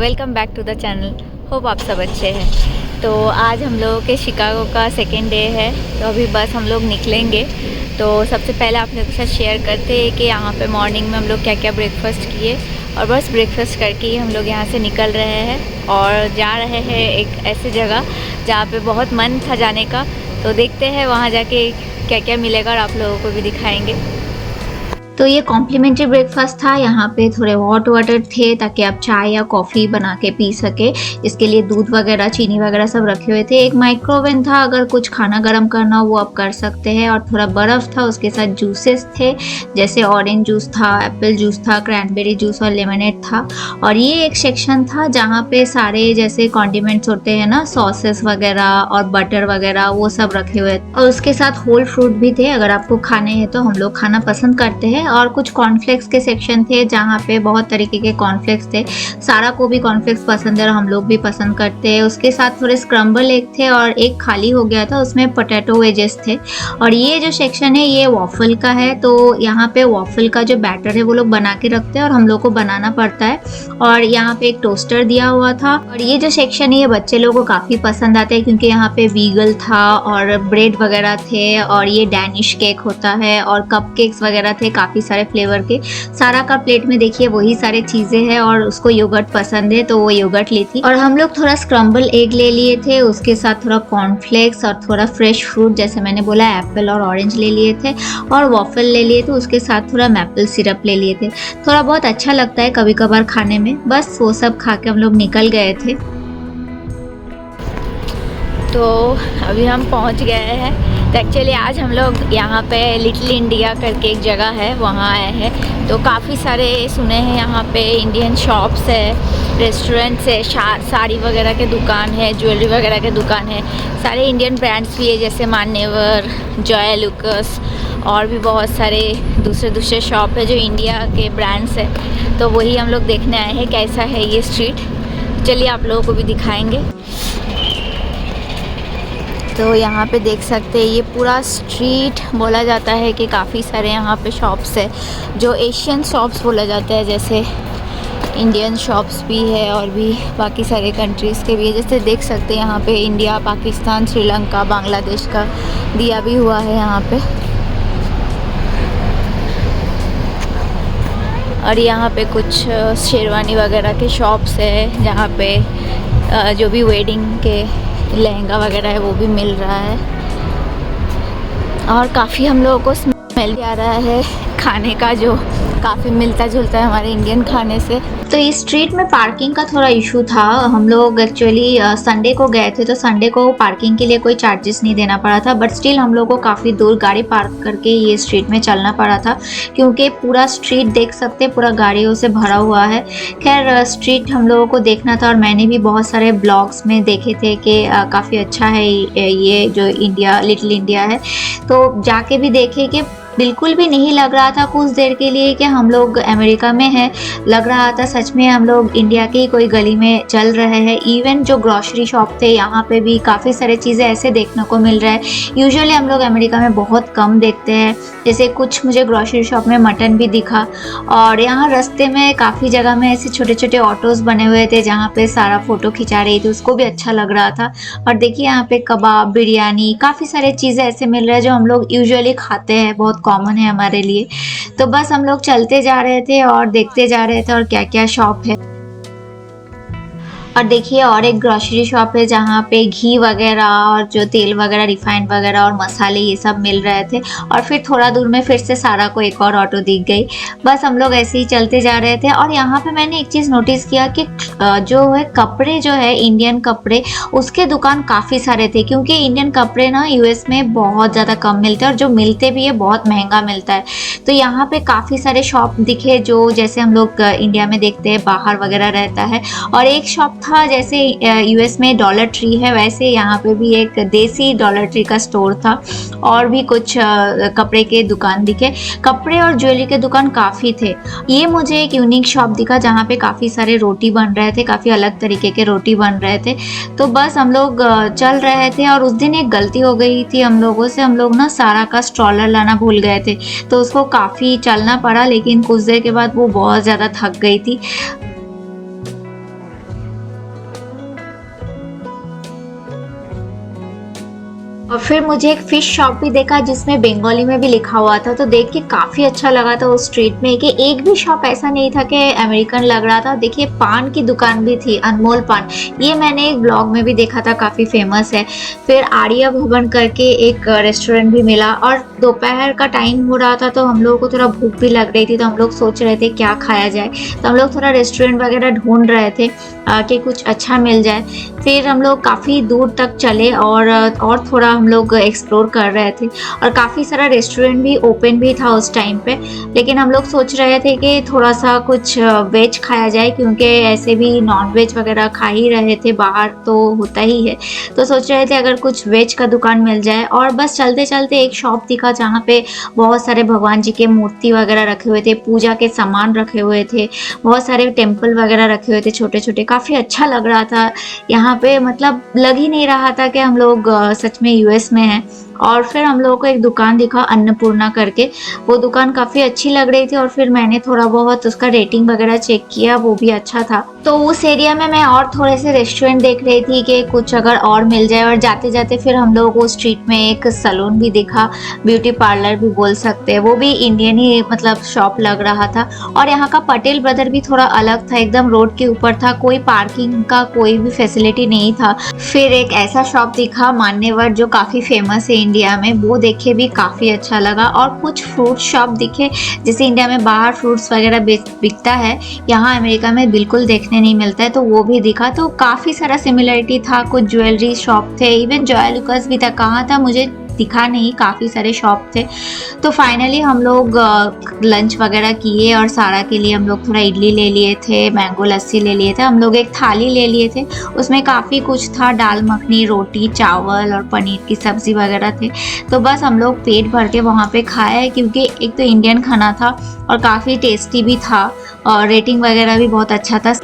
Welcome back to the channel. Hope आप सब अच्छे हैं। तो आज हम लोगों के शिकागो का सेकेंड डे है, तो अभी बस हम लोग निकलेंगे। तो सबसे पहले आप लोगों के साथ शेयर करते हैं कि यहाँ पे मॉर्निंग में हम लोग क्या क्या ब्रेकफास्ट किए, और बस ब्रेकफास्ट करके ही हम लोग यहाँ से निकल रहे हैं और जा रहे हैं एक ऐसे जगह जहाँ पे बहुत मन था जाने का। तो देखते हैं वहाँ जाके क्या क्या मिलेगा और आप लोगों को भी दिखाएंगे। तो ये कॉम्प्लीमेंट्री ब्रेकफास्ट था। यहाँ पे थोड़े हॉट वाटर थे ताकि आप चाय या कॉफ़ी बना के पी सके। इसके लिए दूध वगैरह, चीनी वगैरह सब रखे हुए थे। एक माइक्रोवेव था, अगर कुछ खाना गर्म करना हो वो आप कर सकते हैं। और थोड़ा बर्फ़ था, उसके साथ जूसेस थे, जैसे ऑरेंज जूस था, एप्पल जूस था, क्रैनबेरी जूस और लेमनेड था। और ये एक सेक्शन था जहाँ पे सारे जैसे कॉन्डिमेंट्स होते हैं ना, सॉसेस वगैरह और बटर वगैरह, वो सब रखे हुए थे। और उसके साथ होल फ्रूट भी थे, अगर आपको खाने हैं तो। हम लोग खाना पसंद करते हैं। और कुछ कॉर्नफ्लेक्स के सेक्शन थे जहाँ पे बहुत तरीके के कॉर्नफ्लेक्स थे। सारा को भी कॉर्नफ्लेक्स पसंद है और हम लोग भी पसंद करते हैं। उसके साथ थोड़े स्क्रम्बल एग थे और एक खाली हो गया था, उसमें पोटैटो वेजेस थे। और ये जो सेक्शन है ये वॉफल का है। तो यहाँ पे वॉफल का जो बैटर है वो लोग बना के रखते हैं और हम लोग को बनाना पड़ता है। और यहाँ पे एक टोस्टर दिया हुआ था। और ये जो सेक्शन है ये बच्चे लोगों को काफ़ी पसंद आते हैं क्योंकि यहाँ पे वीगल था और ब्रेड वगैरह थे। और ये डैनिश केक होता है और कप केक्स वगैरह थे, काफ़ी सारे फ्लेवर के। सारा का प्लेट में देखिए वही सारे चीज़ें हैं। और उसको योगर्ट पसंद है तो वो योगर्ट ली थी। और हम लोग थोड़ा स्क्रम्बल एग ले लिए थे, उसके साथ थोड़ा कॉर्नफ्लेक्स और थोड़ा फ्रेश फ्रूट, जैसे मैंने बोला एप्पल और ऑरेंज ले लिए थे। और वॉफल ले लिए थे, उसके साथ थोड़ा मैपल सिरप ले लिए थे। थोड़ा बहुत अच्छा लगता है कभी कभार खाने में। बस वो सब खा के हम लोग निकल गए थे। तो अभी हम पहुंच गए हैं। तो एक्चुअली आज हम लोग यहाँ पे लिटिल इंडिया करके एक जगह है, वहाँ आए हैं। तो काफ़ी सारे सुने हैं यहाँ पे इंडियन शॉप्स है, रेस्टोरेंट्स है, साड़ी वगैरह के दुकान है, ज्वेलरी वगैरह के दुकान है। सारे इंडियन ब्रांड्स भी है, जैसे मान्यवर, जॉय लुकस और भी बहुत सारे दूसरे शॉप है जो इंडिया के ब्रांड्स है। तो वही हम लोग देखने आए हैं कैसा है ये स्ट्रीट। चलिए आप लोगों को भी दिखाएंगे। तो यहाँ पे देख सकते हैं ये पूरा स्ट्रीट बोला जाता है कि काफ़ी सारे यहाँ पे शॉप्स है जो एशियन शॉप्स बोला जाता है, जैसे इंडियन शॉप्स भी है और भी बाकी सारे कंट्रीज़ के भी है। जैसे देख सकते हैं यहाँ पे इंडिया, पाकिस्तान, श्रीलंका, बांग्लादेश का दिया भी हुआ है यहाँ पे। और यहाँ पे कुछ शेरवानी वगैरह के शॉप्स है जहाँ पे जो भी वेडिंग के लहंगा वगैरह है वो भी मिल रहा है। और काफ़ी हम लोगों को स्मेल भी आ रहा है खाने का, जो काफ़ी मिलता जुलता है हमारे इंडियन खाने से। तो इस स्ट्रीट में पार्किंग का थोड़ा इशू था। हम लोग एक्चुअली संडे को गए थे, तो संडे को पार्किंग के लिए कोई चार्जेस नहीं देना पड़ा था। बट स्टिल हम लोग को काफ़ी दूर गाड़ी पार्क करके ये स्ट्रीट में चलना पड़ा था क्योंकि पूरा स्ट्रीट देख सकते पूरा गाड़ियों से भरा हुआ है। खैर स्ट्रीट हम लोगों को देखना था और मैंने भी बहुत सारे ब्लॉग्स में देखे थे कि काफ़ी अच्छा है ये जो इंडिया, लिटिल इंडिया है। तो जाके भी देखे कि बिल्कुल भी नहीं लग रहा था कुछ देर के लिए कि हम लोग अमेरिका में हैं। लग रहा था सच में हम लोग इंडिया की कोई गली में चल रहे हैं। इवन जो ग्रॉसरी शॉप थे यहाँ पे भी काफ़ी सारे चीज़ें ऐसे देखने को मिल रहा है, यूजुअली हम लोग अमेरिका में बहुत कम देखते हैं। जैसे कुछ मुझे ग्रॉसरी शॉप में मटन भी दिखा। और यहाँ रास्ते में काफ़ी जगह में ऐसे छोटे छोटे ऑटोज़ बने हुए थे जहाँ पे सारा फ़ोटो खिंचा रही थी, उसको भी अच्छा लग रहा था। और देखिए यहाँ पे कबाब, बिरयानी, काफ़ी सारे चीज़ें ऐसे मिल रहे हैं जो हम लोग यूजुअली खाते हैं, बहुत कॉमन है हमारे लिए। तो बस हम लोग चलते जा रहे थे और देखते जा रहे थे और क्या क्या शॉप है। और देखिए और एक ग्रोसरी शॉप है जहाँ पे घी वगैरह और जो तेल वगैरह, रिफाइंड वगैरह और मसाले ये सब मिल रहे थे। और फिर थोड़ा दूर में फिर से सारा को एक और ऑटो दिख गई। बस हम लोग ऐसे ही चलते जा रहे थे। और यहाँ पे मैंने एक चीज़ नोटिस किया कि जो है कपड़े जो है इंडियन कपड़े, उसके दुकान काफ़ी सारे थे क्योंकि इंडियन कपड़े ना यूएस में बहुत ज़्यादा कम मिलते हैं और जो मिलते भी है बहुत महंगा मिलता है। तो यहाँ पे काफ़ी सारे शॉप दिखे जो जैसे हम लोग इंडिया में देखते हैं बाहर वगैरह रहता है। और एक शॉप था जैसे यूएस में डॉलर ट्री है, वैसे यहाँ पे भी एक देसी डॉलर ट्री का स्टोर था। और भी कुछ कपड़े के दुकान दिखे, कपड़े और ज्वेलरी के दुकान काफ़ी थे। ये मुझे एक यूनिक शॉप दिखा जहाँ पे काफ़ी सारे रोटी बन रहे थे, काफ़ी अलग तरीके के रोटी बन रहे थे। तो बस हम लोग चल रहे थे और उस दिन एक गलती हो गई थी हम लोगों से। हम लोग ना सारा का स्ट्रॉलर लाना भूल गए थे, तो उसको काफ़ी चलना पड़ा, लेकिन कुछ देर के बाद वो बहुत ज़्यादा थक गई थी। और फिर मुझे एक फिश शॉप भी देखा जिसमें बंगाली में भी लिखा हुआ था, तो देख के काफ़ी अच्छा लगा था उस स्ट्रीट में कि एक भी शॉप ऐसा नहीं था कि अमेरिकन लग रहा था। देखिए पान की दुकान भी थी, अनमोल पान, ये मैंने एक ब्लॉग में भी देखा था, काफ़ी फेमस है। फिर आर्या भवन करके एक रेस्टोरेंट भी मिला और दोपहर का टाइम हो रहा था तो हम लोगों को थोड़ा भूख भी लग रही थी, तो हम लोग सोच रहे थे क्या खाया जाए, तो हम लोग थोड़ा रेस्टोरेंट वगैरह ढूंढ रहे थे कि कुछ अच्छा मिल जाए। फिर हम लोग काफ़ी दूर तक चले और थोड़ा हम लोग एक्सप्लोर कर रहे थे और काफ़ी सारा रेस्टोरेंट भी ओपन भी था उस टाइम पे, लेकिन हम लोग सोच रहे थे कि थोड़ा सा कुछ वेज खाया जाए क्योंकि ऐसे भी नॉन वेज वगैरह खा ही रहे थे, बाहर तो होता ही है, तो सोच रहे थे अगर कुछ वेज का दुकान मिल जाए। और बस चलते चलते एक शॉप दिखा जहाँ पे बहुत सारे भगवान जी के मूर्ति वगैरह रखे हुए थे, पूजा के सामान रखे हुए थे, बहुत सारे टेम्पल वगैरह रखे हुए थे छोटे छोटे, काफ़ी अच्छा लग रहा था यहाँ पे, मतलब लग ही नहीं रहा था कि हम लोग सच में यूएस में हैं। और फिर हम लोगों को एक दुकान दिखा अन्नपूर्णा करके, वो दुकान काफ़ी अच्छी लग रही थी और फिर मैंने थोड़ा बहुत उसका रेटिंग वगैरह चेक किया, वो भी अच्छा था। तो उस एरिया में मैं और थोड़े से रेस्टोरेंट देख रही थी कि कुछ अगर और मिल जाए। और जाते जाते फिर हम लोगों को स्ट्रीट में एक सैलून भी दिखा, ब्यूटी पार्लर भी बोल सकते हैं, वो भी इंडियन ही मतलब शॉप लग रहा था। और यहाँ का पटेल ब्रदर भी थोड़ा अलग था, एकदम रोड के ऊपर था, कोई पार्किंग का कोई भी फैसिलिटी नहीं था। फिर एक ऐसा शॉप दिखा मान्यवर जो काफ़ी फेमस है इंडिया में, वो देखे भी काफ़ी अच्छा लगा। और कुछ फ्रूट शॉप दिखे, जैसे इंडिया में बाहर फ्रूट्स वगैरह बिकता है, यहाँ अमेरिका में बिल्कुल देखने नहीं मिलता है, तो वो भी दिखा। तो काफ़ी सारा सिमिलरिटी था, कुछ ज्वेलरी शॉप थे, इवन जॉय लुकास भी था, कहाँ था मुझे दिखा नहीं, काफ़ी सारे शॉप थे। तो फाइनली हम लोग लंच वगैरह किए और सारा के लिए हम लोग थोड़ा इडली ले लिए थे, मैंगो लस्सी ले लिए थे, हम लोग एक थाली ले लिए थे, उसमें काफ़ी कुछ था, दाल मखनी, रोटी, चावल और पनीर की सब्ज़ी वगैरह थे। तो बस हम लोग पेट भर के वहाँ पे खाए क्योंकि एक तो इंडियन खाना था और काफ़ी टेस्टी भी था और रेटिंग वगैरह भी बहुत अच्छा था।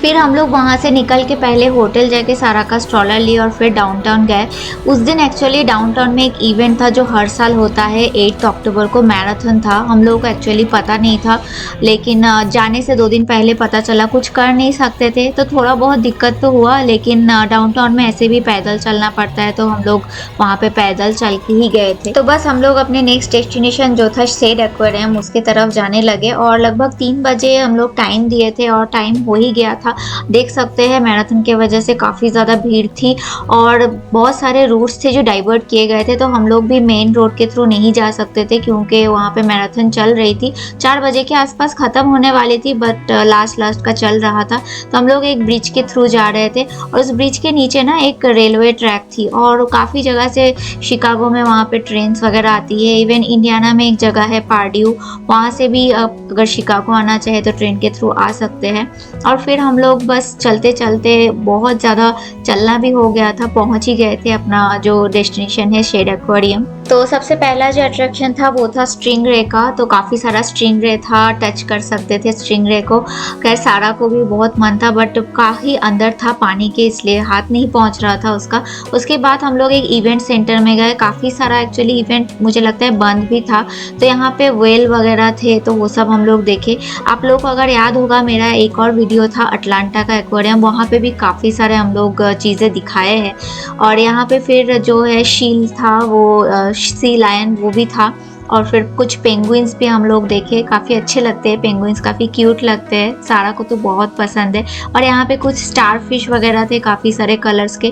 फिर हम लोग वहाँ से निकल के पहले होटल जाके सारा का स्ट्रॉलर लिए और फिर डाउनटाउन गए। उस दिन एक्चुअली डाउनटाउन में एक इवेंट था जो हर साल होता है, 8 अक्टूबर को मैराथन था। हम लोगों को एक्चुअली पता नहीं था, लेकिन जाने से 2 दिन पहले पता चला, कुछ कर नहीं सकते थे, तो थोड़ा बहुत दिक्कत तो हुआ, लेकिन डाउनटाउन में ऐसे भी पैदल चलना पड़ता है, तो हम लोग वहाँ पे पैदल चल के ही गए थे। तो बस हम लोग अपने नेक्स्ट डेस्टिनेशन जो था शेड एक्वेरियम, उसके तरफ जाने लगे और लगभग 3 बजे हम लोग टाइम दिए थे और टाइम हो ही गया था। देख सकते हैं मैराथन की वजह से काफ़ी ज़्यादा भीड़ थी और बहुत सारे रूट्स थे जो डाइवर्ट किए गए थे, तो हम लोग भी मेन रोड के थ्रू नहीं जा सकते थे क्योंकि वहाँ पे मैराथन चल रही थी, 4 बजे के आसपास ख़त्म होने वाली थी, बट लास्ट का चल रहा था। तो हम लोग एक ब्रिज के थ्रू जा रहे थे और उस ब्रिज के नीचे ना एक रेलवे ट्रैक थी और काफ़ी जगह से शिकागो में वहाँ पे ट्रेन्स वगैरह आती है, इवन इंडियाना में एक जगह है पार्ड्यू, वहाँ से भी अगर शिकागो आना चाहे तो ट्रेन के थ्रू आ सकते हैं। और फिर हम लोग बस चलते चलते बहुत ज़्यादा चलना भी हो गया था, पहुंच ही गए थे अपना जो डेस्टिनेशन है शेड एक्वेरियम। तो सबसे पहला जो अट्रैक्शन था वो था स्ट्रिंग रे का, तो काफ़ी सारा स्ट्रिंग रे था, टच कर सकते थे स्ट्रिंग रे को। खैर सारा को भी बहुत मन था बट काफ़ी अंदर था पानी के, इसलिए हाथ नहीं पहुंच रहा था उसका। उसके बाद हम लोग एक इवेंट सेंटर में गए, काफ़ी सारा एक्चुअली इवेंट मुझे लगता है बंद भी था, तो यहाँ पे वेल वगैरह थे, तो वो सब हम लोग देखे। आप लोग को अगर याद होगा मेरा एक और वीडियो था अटलांटा का एक्वेरियम, वहाँ पे भी काफ़ी सारे हम लोग चीज़ें दिखाए हैं। और यहाँ पे फिर जो है शील था, वो सी लायन वो भी था, और फिर कुछ पेंगुइन्स भी हम लोग देखे, काफ़ी अच्छे लगते हैं पेंगुइन्स, काफ़ी क्यूट लगते हैं, सारा को तो बहुत पसंद है। और यहाँ पे कुछ स्टार फिश वगैरह थे काफ़ी सारे कलर्स के।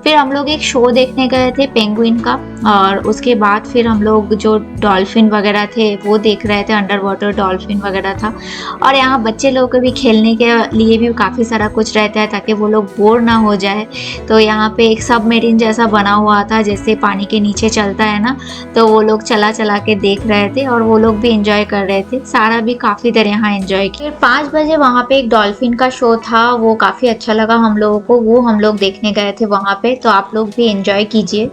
फिर हम लोग एक शो देखने गए थे पेंगुइन का, और उसके बाद फिर हम लोग जो डॉल्फिन वगैरह थे वो देख रहे थे, अंडर वाटर डॉल्फिन वगैरह था। और यहाँ बच्चे लोग को भी खेलने के लिए भी काफ़ी सारा कुछ रहता है ताकि वो लोग बोर ना हो जाए। तो यहाँ पे एक सबमरीन जैसा बना हुआ था, जैसे पानी के नीचे चलता है ना, तो वो लोग चला चला के देख रहे थे और वो लोग भी एंजॉय कर रहे थे, सारा भी काफ़ी देर यहाँ एंजॉय किया। फिर 5 बजे वहाँ पे एक डॉल्फिन का शो था, वो काफ़ी अच्छा लगा हम लोगों को, वो हम लोग देखने गए थे वहाँ पे, तो आप लोग भी एंजॉय कीजिए।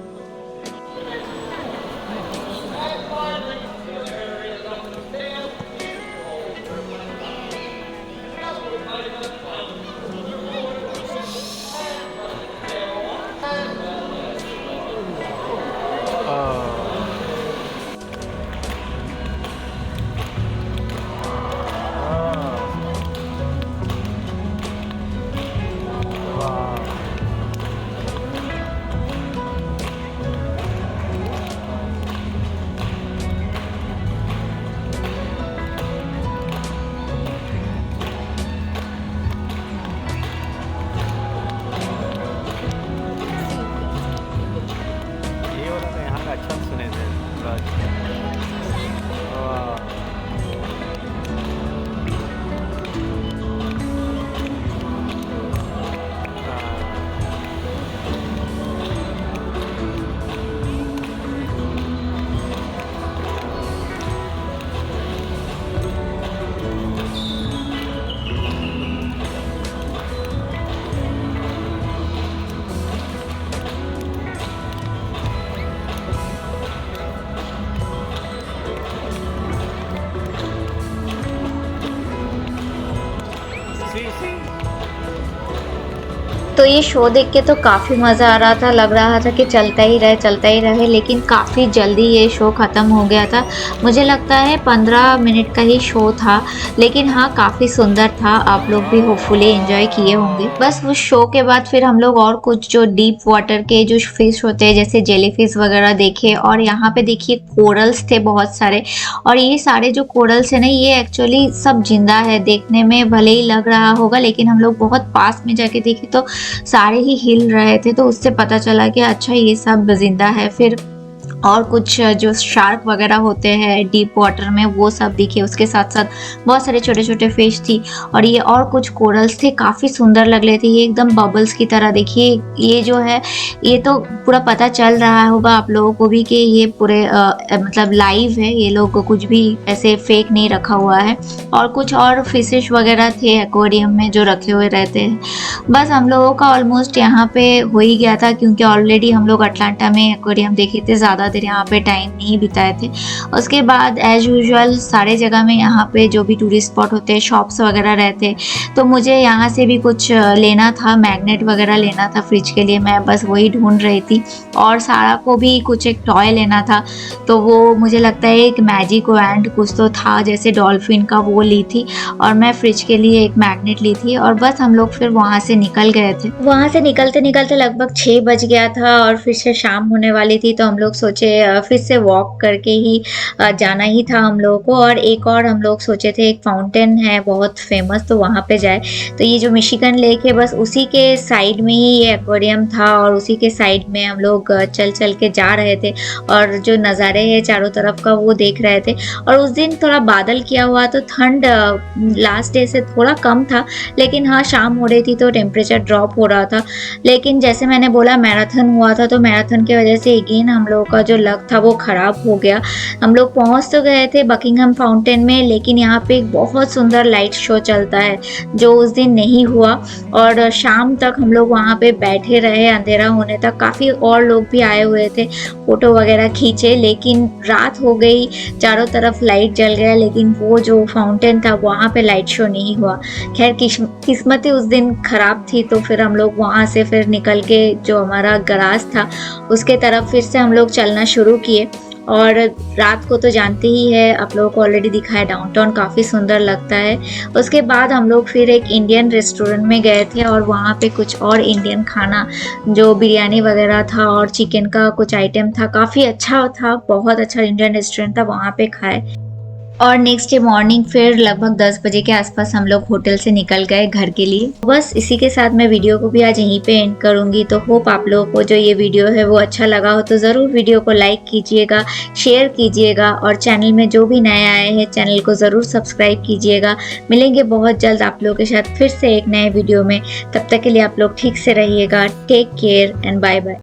तो ये शो देख के तो काफ़ी मज़ा आ रहा था, लग रहा था कि चलता ही रहे, लेकिन काफ़ी जल्दी ये शो ख़त्म हो गया था। मुझे लगता है 15 मिनट का ही शो था, लेकिन हाँ काफ़ी सुंदर था। आप लोग भी होपफुली एंजॉय किए होंगे। बस उस शो के बाद फिर हम लोग और कुछ जो डीप वाटर के जो फिश होते हैं जैसे जेलीफिश वगैरह देखे, और यहाँ पे देखिए कोरल्स थे बहुत सारे, और ये सारे जो कोरल्स है ना ये एक्चुअली सब जिंदा है। देखने में भले ही लग रहा होगा, लेकिन हम लोग बहुत पास में जाके देखे तो सारे ही हिल रहे थे, तो उससे पता चला कि अच्छा ये सब जिंदा है। फिर और कुछ जो शार्क वगैरह होते हैं डीप वाटर में वो सब दिखे, उसके साथ साथ बहुत सारे छोटे छोटे फिश थी, और ये और कुछ कोरल्स थे, काफ़ी सुंदर लग रहे थे। ये एकदम बबल्स की तरह। देखिए ये जो है ये तो पूरा पता चल रहा होगा आप लोगों को भी कि ये पूरे मतलब लाइव है, ये लोग कुछ भी ऐसे फेक नहीं रखा हुआ है। और कुछ और फिशेस वगैरह थे एक्वेरियम में जो रखे हुए रहते हैं। बस हम लोगों का ऑलमोस्ट यहाँ पे हो ही गया था, क्योंकि ऑलरेडी हम लोग अटलांटा में एक्वेरियम देखे थे, ज़्यादा देर यहाँ पे टाइम नहीं बिताए थे। उसके बाद एज यूजुअल सारे जगह में यहाँ पे जो भी टूरिस्ट स्पॉट होते हैं, शॉप्स वगैरह रहते हैं, तो मुझे यहाँ से भी कुछ लेना था, मैग्नेट वगैरह लेना था फ्रिज के लिए। मैं बस वही ढूंढ रही थी, और सारा को भी कुछ एक टॉय लेना था, तो वो मुझे लगता है एक मैजिक एंड कुछ तो था जैसे डॉल्फिन का, वो ली थी। और मैं फ्रिज के लिए एक मैग्नेट ली थी, और बस हम लोग फिर वहाँ से निकल गए थे। वहाँ से निकलते निकलते लगभग 6 बज गया था, और फिर से शाम होने वाली थी, तो हम लोग सोचे फिर से वॉक करके ही जाना ही था हम लोगों को। और एक और हम लोग सोचे थे, एक फाउंटेन है बहुत फेमस, तो वहाँ पे जाए। तो ये जो मिशिगन लेक है बस उसी के साइड में ही ये एक्वेरियम था, और उसी के साइड में हम लोग चल चल के जा रहे थे, और जो नज़ारे हैं चारों तरफ का वो देख रहे थे। और उस दिन थोड़ा बादल किया हुआ, तो ठंड लास्ट डे से थोड़ा कम था, लेकिन हाँ शाम हो रही थी तो टेम्परेचर ड्रॉप हो रहा था। लेकिन जैसे मैंने बोला मैराथन हुआ था, तो मैराथन की वजह से अगेन हम लोगों का जो लक था वो ख़राब हो गया। हम लोग पहुंच तो गए थे बकिंगहम फाउंटेन में, लेकिन यहाँ पे एक बहुत सुंदर लाइट शो चलता है जो उस दिन नहीं हुआ, और शाम तक हम लोग वहाँ पे बैठे रहे अंधेरा होने तक। काफ़ी और लोग भी आए हुए थे, फ़ोटो वगैरह खींचे, लेकिन रात हो गई, चारों तरफ लाइट जल गया, लेकिन वो जो फाउंटेन था वहाँ पे लाइट शो नहीं हुआ। खैर किस्मत ही उस दिन ख़राब थी, तो फिर हम लोग वहाँ से फिर निकल के जो हमारा गराज था उसके तरफ फिर से हम लोग चलना शुरू किए। और रात को तो जानते ही है, आप लोगों को ऑलरेडी दिखा है, डाउनटाउन काफ़ी सुंदर लगता है। उसके बाद हम लोग फिर एक इंडियन रेस्टोरेंट में गए थे, और वहाँ पे कुछ और इंडियन खाना जो बिरयानी वगैरह था और चिकन का कुछ आइटम था, काफ़ी अच्छा था, बहुत अच्छा इंडियन रेस्टोरेंट था, वहाँ पे खाए। और नेक्स्ट डे मॉर्निंग फिर लगभग 10 बजे के आसपास हम लोग होटल से निकल गए घर के लिए। बस इसी के साथ मैं वीडियो को भी आज यहीं पे एंड करूंगी। तो होप आप लोगों को जो ये वीडियो है वो अच्छा लगा हो, तो ज़रूर वीडियो को लाइक कीजिएगा, शेयर कीजिएगा, और चैनल में जो भी नए आए हैं चैनल को ज़रूर सब्सक्राइब कीजिएगा। मिलेंगे बहुत जल्द आप लोगों के साथ फिर से एक नए वीडियो में। तब तक के लिए आप लोग ठीक से रहिएगा। Take care and bye bye.